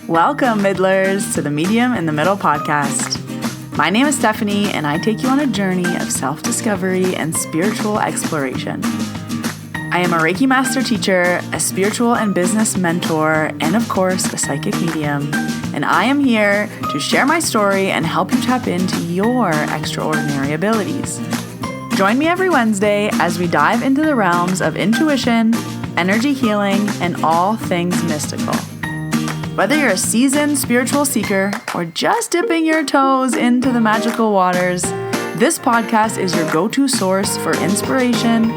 Welcome, Middlers, to the Medium in the Middle podcast. My name is Stephanie, and I take you on a journey of self-discovery and spiritual exploration. I am a Reiki master teacher, a spiritual and business mentor, and of course, a psychic medium. And I am here to share my story and help you tap into your extraordinary abilities. Join me every Wednesday as we dive into the realms of intuition, energy healing, and all things mystical. Whether you're a seasoned spiritual seeker or just dipping your toes into the magical waters, this podcast is your go-to source for inspiration,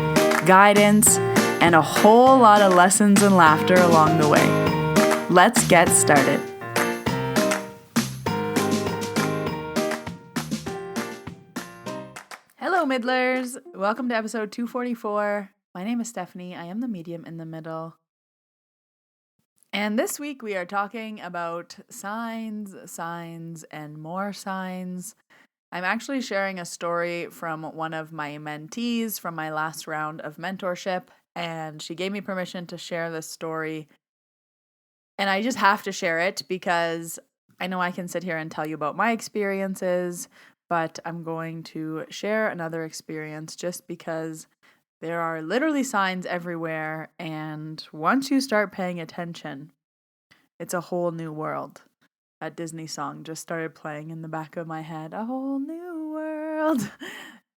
guidance, and a whole lot of lessons and laughter along the way. Let's get started. Hello, Middlers. Welcome to episode 244. My name is Stephanie. I am the medium in the middle. And this week we are talking about signs, and more signs. I'm actually sharing a story from one of my mentees from my last round of mentorship, and she gave me permission to share this story. And I just have to share it because I know I can sit here and tell you about my experiences, but I'm going to share another experience just because there are literally signs everywhere, and once you start paying attention, it's a whole new world. That Disney song just started playing in the back of my head. A whole new world.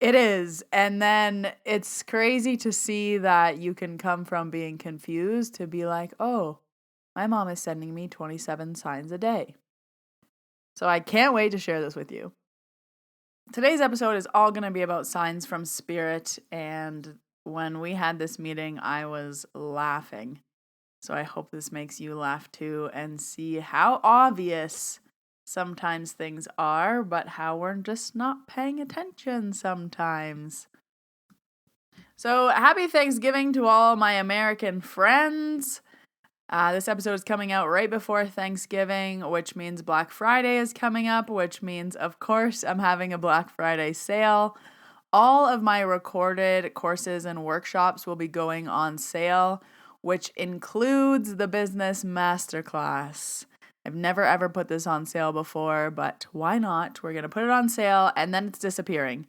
It is. And then it's crazy to see that you can come from being confused to be like, oh, my mom is sending me 27 signs a day. So I can't wait to share this with you. Today's episode is all going to be about signs from spirit, and when we had this meeting, I was laughing. So I hope this makes you laugh too and see how obvious sometimes things are, but how we're just not paying attention sometimes. So happy Thanksgiving to all my American friends. This episode is coming out right before Thanksgiving, which means Black Friday is coming up, which means, of course, I'm having a Black Friday sale. All of my recorded courses and workshops will be going on sale, which includes the Business Masterclass. I've never ever put this on sale before, but why not? We're going to put it on sale and then it's disappearing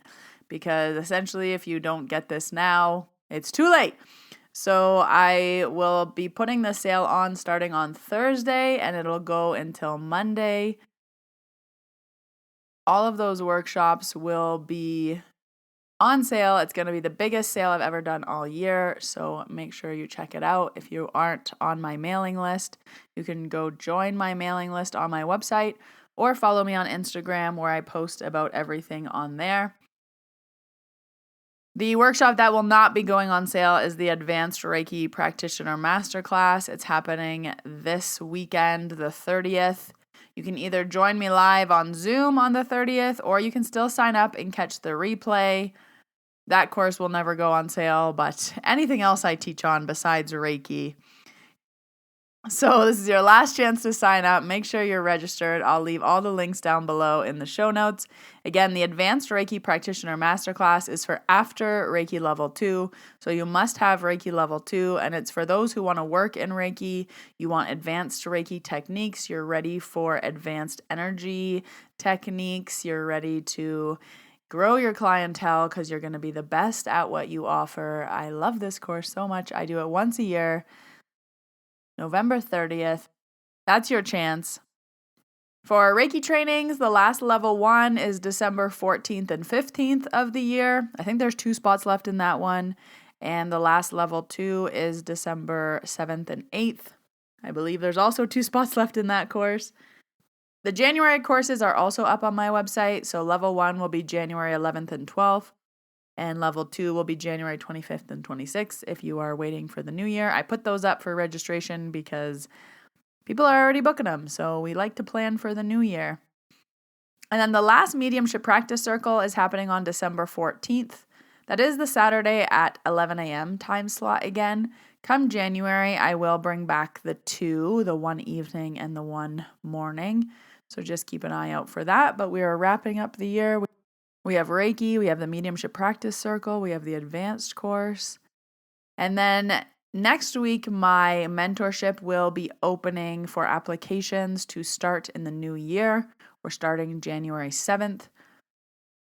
because essentially if you don't get this now, it's too late. So I will be putting the sale on starting on Thursday and it'll go until Monday. All of those workshops will be on sale. It's going to be the biggest sale I've ever done all year, so make sure you check it out. If you aren't on my mailing list, you can go join my mailing list on my website or follow me on Instagram where I post about everything on there. The workshop that will not be going on sale is the Advanced Reiki Practitioner Masterclass. It's happening this weekend, the 30th. You can either join me live on Zoom on the 30th, or you can still sign up and catch the replay. That course will never go on sale, but anything else I teach on besides Reiki. So this is your last chance to sign up. Make sure you're registered. I'll leave all the links down below in the show notes. Again, the Advanced Reiki Practitioner Masterclass is for after Reiki Level 2. So you must have Reiki Level 2, and it's for those who want to work in Reiki. You want advanced Reiki techniques. You're ready for advanced energy techniques. You're ready to grow your clientele because you're going to be the best at what you offer. I love this course so much. I do it once a year, November 30th. That's your chance. For Reiki trainings, the last level 1 is December 14th and 15th of the year. I think there's 2 spots left in that one. And the last level 2 is December 7th and 8th. I believe there's also 2 spots left in that course. The January courses are also up on my website, so level 1 will be January 11th and 12th, and level 2 will be January 25th and 26th if you are waiting for the new year. I put those up for registration because people are already booking them, so we like to plan for the new year. And then the last Mediumship Practice Circle is happening on December 14th. That is the Saturday at 11 a.m. time slot again. Come January, I will bring back the 2, the one evening and the one morning. So just keep an eye out for that. But we are wrapping up the year. We have Reiki, we have the Mediumship Practice Circle, we have the Advanced course. And then Next week, my mentorship will be opening for applications to start in the new year. We're starting January 7th.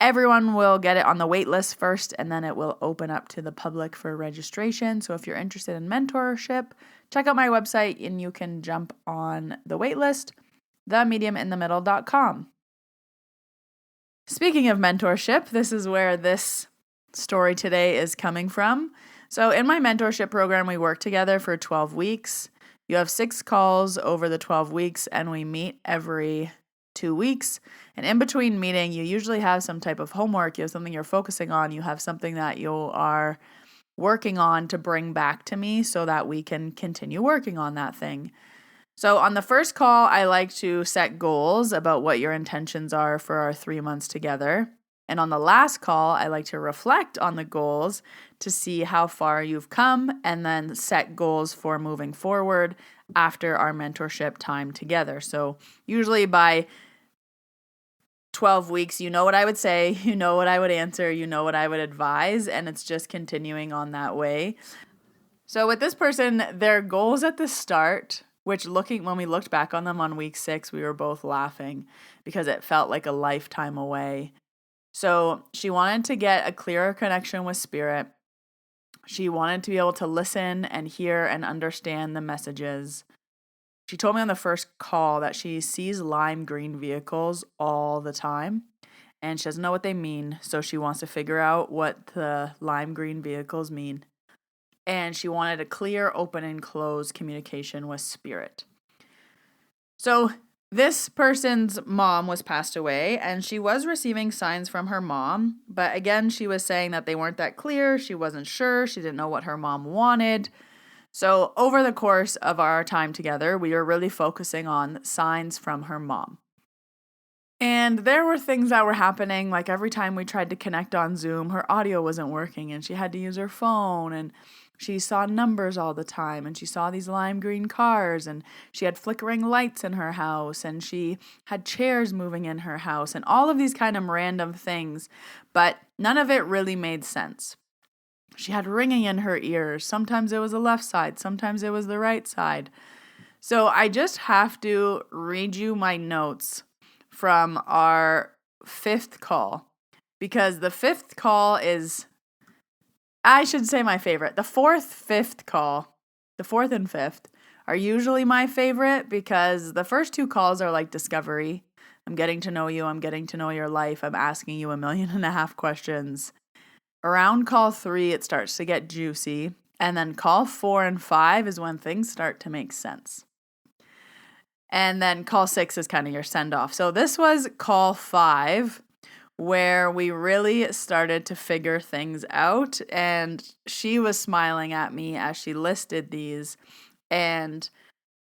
Everyone will get it on the wait list first, and then it will open up to the public for registration. So if you're interested in mentorship, check out my website and you can jump on the wait list, themediuminthemiddle.com. Speaking of mentorship, this is where this story today is coming from. So in my mentorship program, we work together for 12 weeks. You have 6 calls over the 12 weeks, and we meet every 2 weeks. And in between meeting, you usually have some type of homework. You have something you're focusing on. You have something that you are working on to bring back to me so that we can continue working on that thing. So on the first call, I like to set goals about what your intentions are for our 3 months together. And on the last call, I like to reflect on the goals to see how far you've come and then set goals for moving forward after our mentorship time together. So usually by 12 weeks, you know what I would say, you know what I would answer, you know what I would advise, and it's just continuing on that way. So with this person, their goals at the start, which when we looked back on them on week 6, we were both laughing because it felt like a lifetime away. So she wanted to get a clearer connection with spirit. She wanted to be able to listen and hear and understand the messages. She told me on the first call that she sees lime green vehicles all the time and she doesn't know what they mean. So she wants to figure out what the lime green vehicles mean. And she wanted a clear, open, and closed communication with spirit. So this person's mom was passed away, and she was receiving signs from her mom. But again, she was saying that they weren't that clear. She wasn't sure. She didn't know what her mom wanted. So over the course of our time together, we were really focusing on signs from her mom. And there were things that were happening, like every time we tried to connect on Zoom, her audio wasn't working and she had to use her phone, and she saw numbers all the time, and she saw these lime green cars, and she had flickering lights in her house, and she had chairs moving in her house, and all of these kind of random things, but none of it really made sense. She had ringing in her ears. Sometimes it was the left side, sometimes it was the right side. So I just have to read you my notes from our 5th call, because the 5th call is, I should say, my favorite. The 4th, 5th call, the 4th and 5th are usually my favorite because the first 2 calls are like discovery. I'm getting to know you. I'm getting to know your life. I'm asking you 1.5 million questions. Around call 3, it starts to get juicy. And then call 4 and 5 is when things start to make sense. And then call 6 is kind of your send off. So this was call 5, where we really started to figure things out. And she was smiling at me as she listed these. And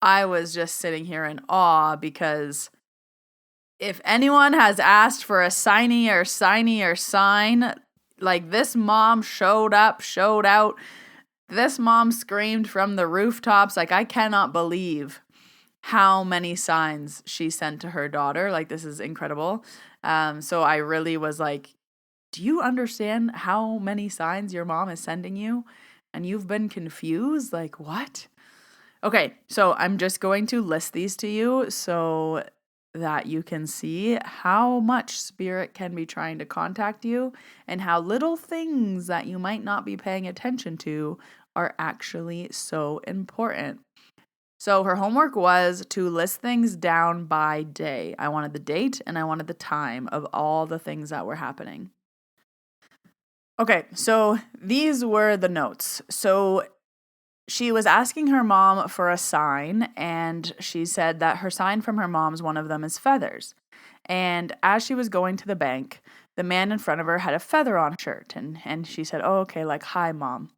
I was just sitting here in awe, because if anyone has asked for a signee or sign, like, this mom showed up, showed out. This mom screamed from the rooftops. Like, I cannot believe how many signs she sent to her daughter. Like, this is incredible. So I really was like, do you understand how many signs your mom is sending you? And you've been confused? Like, what? Okay, so I'm just going to list these to you so that you can see how much spirit can be trying to contact you and how little things that you might not be paying attention to are actually so important. So her homework was to list things down by day. I wanted the date and I wanted the time of all the things that were happening. Okay, so these were the notes. So she was asking her mom for a sign, and she said that her sign from her mom's, one of them is feathers. And as she was going to the bank, the man in front of her had a feather on her shirt, and she said, oh, okay, like, hi, Mom.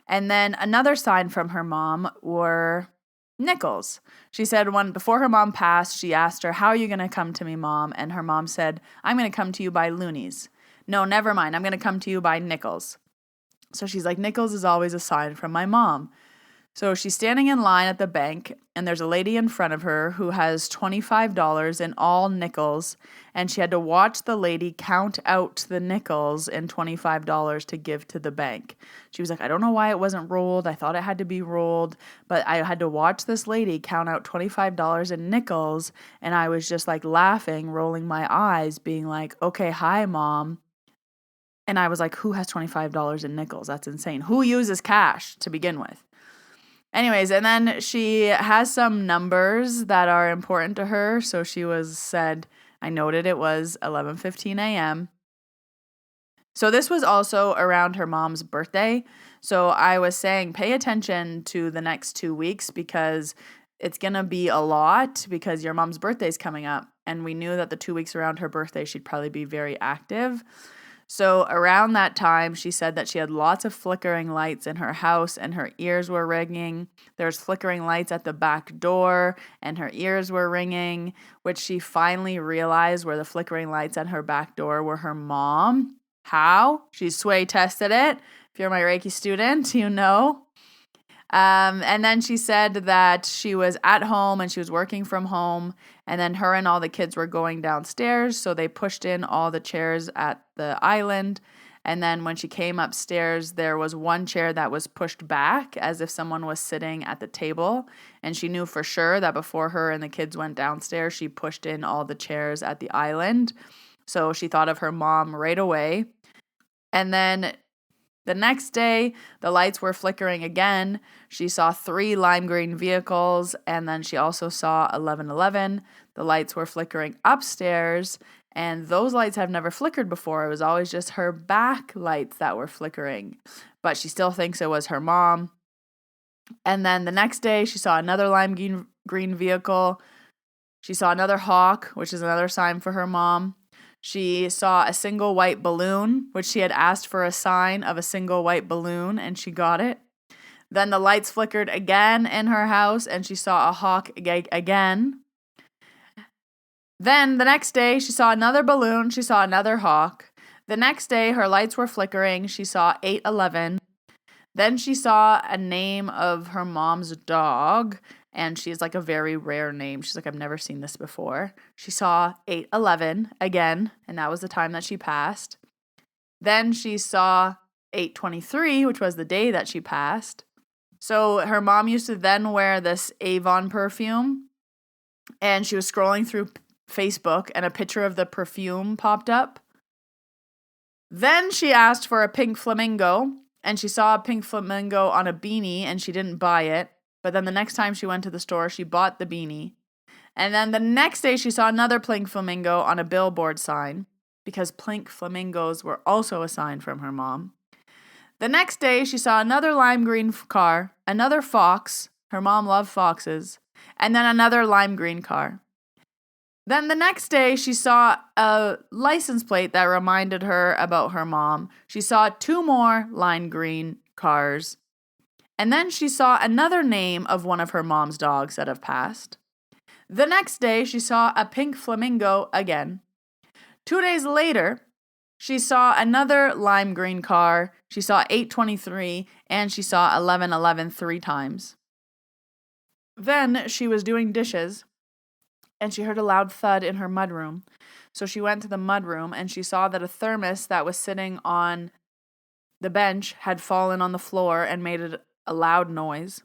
And then another sign from her mom were nickels. She said before her mom passed, she asked her, how are you going to come to me, Mom? And her mom said, I'm going to come to you by loonies. No, never mind. I'm going to come to you by nickels. So she's like, nickels is always a sign from my mom. So she's standing in line at the bank, and there's a lady in front of her who has $25 in all nickels, and she had to watch the lady count out the nickels in $25 to give to the bank. She was like, I don't know why it wasn't rolled. I thought it had to be rolled, but I had to watch this lady count out $25 in nickels, and I was just like laughing, rolling my eyes, being like, okay, hi, Mom. And I was like, who has $25 in nickels? That's insane. Who uses cash to begin with? Anyways, and then she has some numbers that are important to her. So she said, I noted it was 11:15 a.m. So this was also around her mom's birthday. So I was saying, pay attention to the next 2 weeks because it's going to be a lot because your mom's birthday is coming up. And we knew that the 2 weeks around her birthday, she'd probably be very active. So around that time, she said that she had lots of flickering lights in her house and her ears were ringing. There's flickering lights at the back door and her ears were ringing, which she finally realized were the flickering lights at her back door were her mom. How? She sway tested it. If you're my Reiki student, you know. And then she said that she was at home and she was working from home, and then her and all the kids were going downstairs, so they pushed in all the chairs at the island. And then when she came upstairs, there was one chair that was pushed back as if someone was sitting at the table, and she knew for sure that before her and the kids went downstairs, she pushed in all the chairs at the island. So she thought of her mom right away. And then the next day, the lights were flickering again. She saw 3 lime green vehicles, and then she also saw 1111. The lights were flickering upstairs, and those lights have never flickered before. It was always just her back lights that were flickering, but she still thinks it was her mom. And then the next day, she saw another lime green vehicle. She saw another hawk, which is another sign for her mom. She saw a single white balloon, which she had asked for a sign of a single white balloon, and she got it. Then the lights flickered again in her house, and she saw a hawk again. Then the next day, she saw another balloon. She saw another hawk. The next day, her lights were flickering. She saw 811. Then she saw a name of her mom's dog, and she's like a very rare name. She's like, I've never seen this before. She saw 811 again, and that was the time that she passed. Then she saw 823, which was the day that she passed. So her mom used to then wear this Avon perfume, and she was scrolling through Facebook, and a picture of the perfume popped up. Then she asked for a pink flamingo, and she saw a pink flamingo on a beanie, and she didn't buy it. But then the next time she went to the store, she bought the beanie. And then the next day, she saw another pink flamingo on a billboard sign, because pink flamingos were also a sign from her mom. The next day, she saw another lime green car, another fox. Her mom loved foxes. And then another lime green car. Then the next day, she saw a license plate that reminded her about her mom. She saw 2 more lime green cars. And then she saw another name of one of her mom's dogs that have passed. The next day, she saw a pink flamingo again. 2 days later, she saw another lime green car. She saw 823, and she saw 1111 3 times. Then she was doing dishes, and she heard a loud thud in her mudroom. So she went to the mudroom, and she saw that a thermos that was sitting on the bench had fallen on the floor and made a loud noise.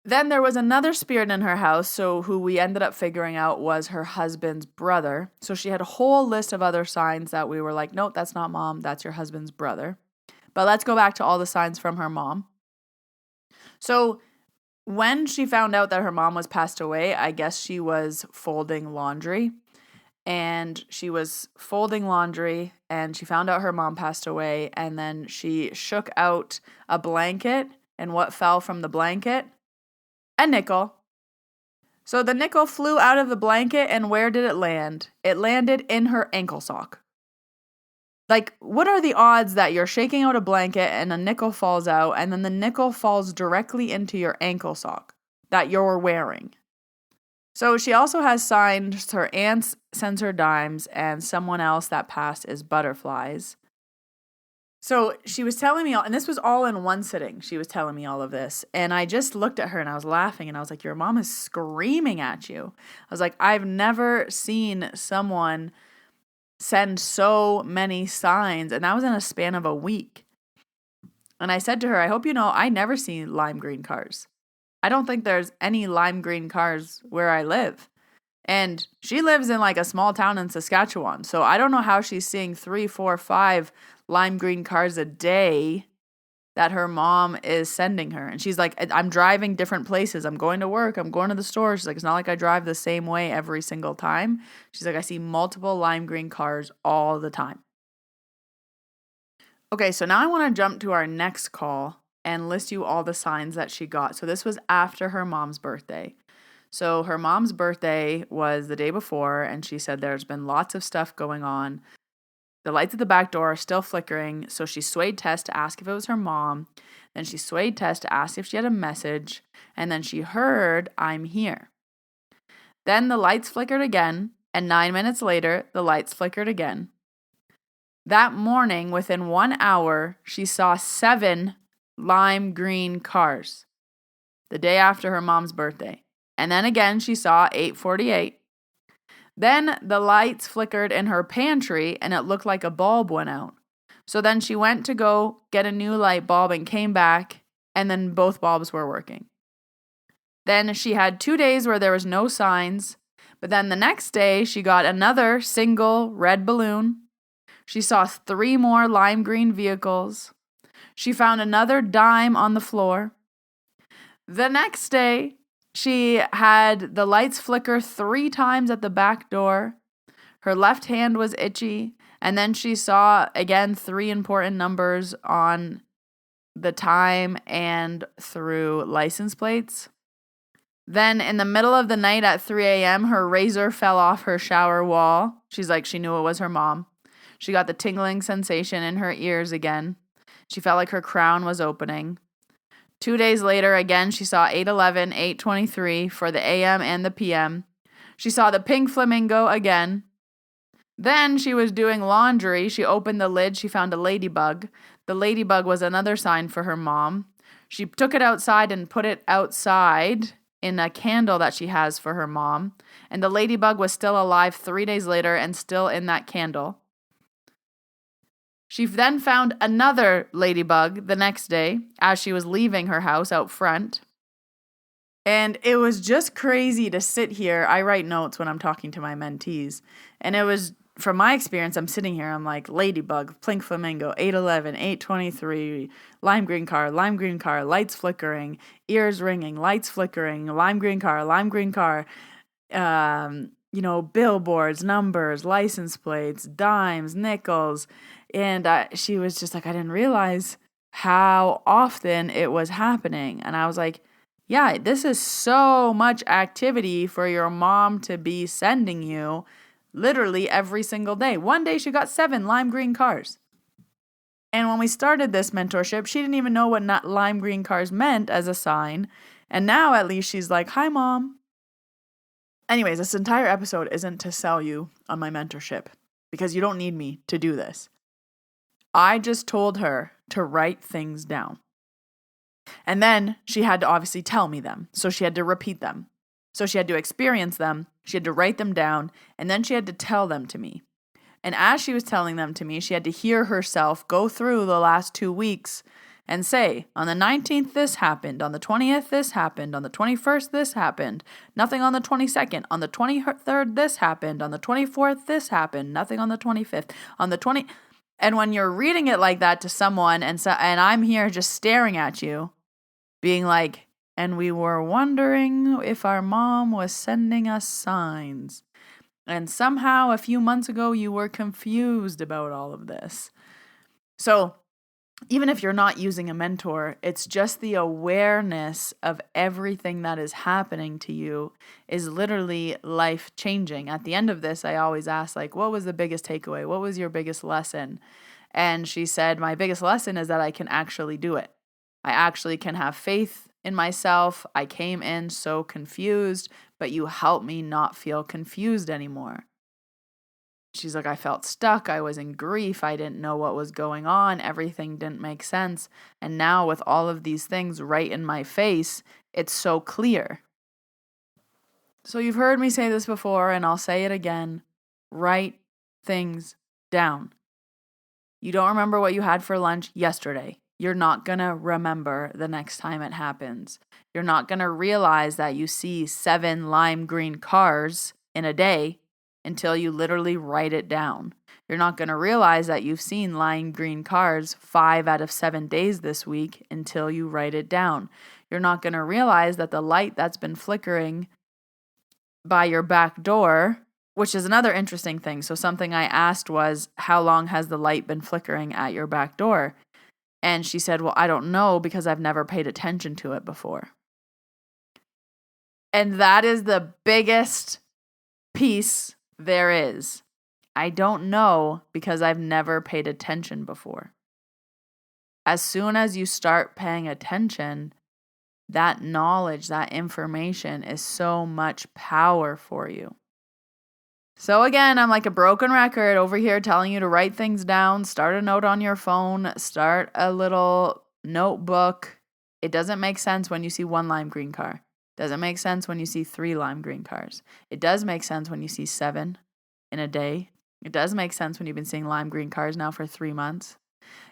Then there was another spirit in her house, who we ended up figuring out was her husband's brother. So she had a whole list of other signs that we were like, nope, that's not mom, that's your husband's brother. But let's go back to all the signs from her mom. So when she found out that her mom was passed away, I guess she was folding laundry. And she was folding laundry, and she found out her mom passed away, and then she shook out a blanket, and what fell from the blanket? A nickel. So the nickel flew out of the blanket, and where did it land? It landed in her ankle sock. Like, what are the odds that you're shaking out a blanket and a nickel falls out, and then the nickel falls directly into your ankle sock that you're wearing? So she also has signs her aunts sends her dimes, and someone else that passed is butterflies. So she was telling me all, and this was all in one sitting. She was telling me all of this. And I just looked at her and I was laughing and I was like, your mom is screaming at you. I was like, I've never seen someone send so many signs. And that was in a span of a week. And I said to her, I hope you know, I never see lime green cars. I don't think there's any lime green cars where I live. And she lives in like a small town in Saskatchewan. So I don't know how she's seeing 3, 4, 5 lime green cars a day that her mom is sending her. And she's like, I'm driving different places. I'm going to work. I'm going to the store. She's like, it's not like I drive the same way every single time. She's like, I see multiple lime green cars all the time. Okay, so now I want to jump to our next call and list you all the signs that she got. So this was after her mom's birthday. So her mom's birthday was the day before, and she said there's been lots of stuff going on. The lights at the back door are still flickering, so she swayed Tess to ask if it was her mom. Then she swayed Tess to ask if she had a message, and then she heard, I'm here. Then the lights flickered again, and 9 minutes later, the lights flickered again. That morning, within 1 hour, she saw 7 lime green cars. The day after her mom's birthday. And then again, she saw 8:48. Then the lights flickered in her pantry and it looked like a bulb went out. So then she went to go get a new light bulb and came back, and then both bulbs were working. Then she had 2 days where there was no signs, but then the next day she got another single red balloon. She saw 3 more lime green vehicles. She found another dime on the floor. The next day, she had the lights flicker 3 times at the back door. Her left hand was itchy. And then she saw, again, 3 important numbers on the time and through license plates. Then in the middle of the night at 3 a.m., her razor fell off her shower wall. She's like, she knew it was her mom. She got the tingling sensation in her ears again. She felt like her crown was opening. 2 days later, again, she saw 8:11, 8:23 for the AM and the PM. She saw the pink flamingo again. Then she was doing laundry. She opened the lid. She found a ladybug. The ladybug was another sign for her mom. She took it outside and put it outside in a candle that she has for her mom. And the ladybug was still alive 3 days later and still in that candle. She then found another ladybug the next day as she was leaving her house out front. And it was just crazy to sit here. I write notes when I'm talking to my mentees. And it was, from my experience, I'm sitting here, I'm like, ladybug, pink flamingo, 8:11, 8:23, lime green car, lights flickering, ears ringing, lights flickering, lime green car, billboards, numbers, license plates, dimes, nickels. And she was just like, I didn't realize how often it was happening. And I was like, yeah, this is so much activity for your mom to be sending you literally every single day. One day she got 7 lime green cars. And when we started this mentorship, she didn't even know what lime green cars meant as a sign. And now at least she's like, hi, Mom. Anyways, this entire episode isn't to sell you on my mentorship because you don't need me to do this. I just told her to write things down. And then she had to obviously tell me them. So she had to repeat them. So she had to experience them. She had to write them down. And then she had to tell them to me. And as she was telling them to me, she had to hear herself go through the last 2 weeks and say, on the 19th, this happened. On the 20th, this happened. On the 21st, this happened. Nothing on the 22nd. On the 23rd, this happened. On the 24th, this happened. Nothing on the 25th. On the 20th. And when you're reading it like that to someone, and I'm here just staring at you, being like, and we were wondering if our mom was sending us signs. And somehow a few months ago, you were confused about all of this. So even if you're not using a mentor, it's just the awareness of everything that is happening to you is literally life changing. At the end of this, I always ask, like, what was the biggest takeaway? What was your biggest lesson? And she said, my biggest lesson is that I can actually do it. I actually can have faith in myself. I came in so confused, but you helped me not feel confused anymore. she's like, I felt stuck. I was in grief. I didn't know what was going on. Everything didn't make sense. And now with all of these things right in my face, it's so clear. So you've heard me say this before, and I'll say it again. Write things down. You don't remember what you had for lunch yesterday. You're not going to remember the next time it happens. You're not going to realize that you see 7 lime green cars in a day until you literally write it down. You're not going to realize that you've seen lime green cars 5 out of 7 days this week until you write it down. You're not going to realize that the light that's been flickering by your back door, which is another interesting thing. So something I asked was, how long has the light been flickering at your back door? And she said, well, I don't know because I've never paid attention to it before. And that is the biggest piece there is. I don't know because I've never paid attention before. As soon as you start paying attention, that knowledge, that information is so much power for you. So again, I'm like a broken record over here telling you to write things down, start a note on your phone, start a little notebook. It doesn't make sense when you see 1 lime green car. Doesn't make sense when you see 3 lime green cars. It does make sense when you see 7 in a day. It does make sense when you've been seeing lime green cars now for 3 months.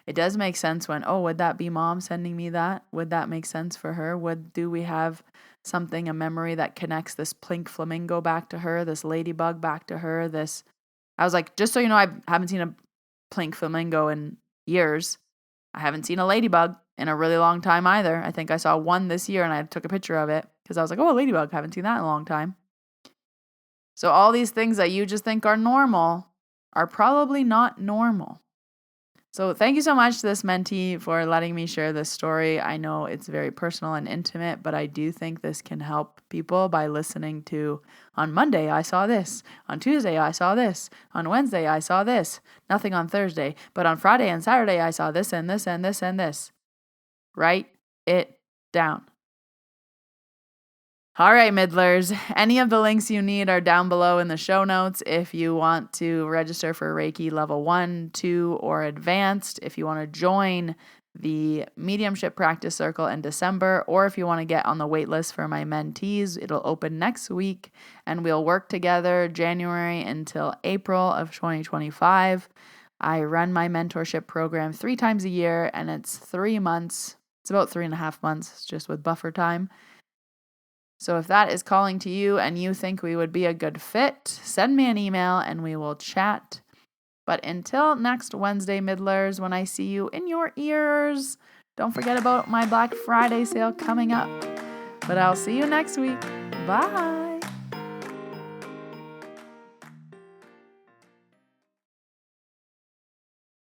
It does make sense when, would that be mom sending me that? Would that make sense for her? Do we have something, a memory that connects this pink flamingo back to her, this ladybug back to her, I was like, just so you know, I haven't seen a pink flamingo in years. I haven't seen a ladybug in a really long time either. I think I saw one this year and I took a picture of it because I was like, a ladybug, haven't seen that in a long time. So all these things that you just think are normal are probably not normal. So thank you so much to this mentee for letting me share this story. I know it's very personal and intimate, but I do think this can help people by listening to, on Monday, I saw this. On Tuesday, I saw this. On Wednesday, I saw this. Nothing on Thursday. But on Friday and Saturday, I saw this and this and this and this. Write it down. All right, Middlers, any of the links you need are down below in the show notes if you want to register for Reiki level 1, 2, or advanced, if you want to join the Mediumship Practice Circle in December, or if you want to get on the waitlist for my mentees. It'll open next week, and we'll work together January until April of 2025. I run my mentorship program 3 times a year, and it's 3 months. It's about 3.5 months, just with buffer time. So if that is calling to you and you think we would be a good fit, send me an email and we will chat. But until next Wednesday, Middlers, when I see you in your ears, don't forget about my Black Friday sale coming up. But I'll see you next week. Bye.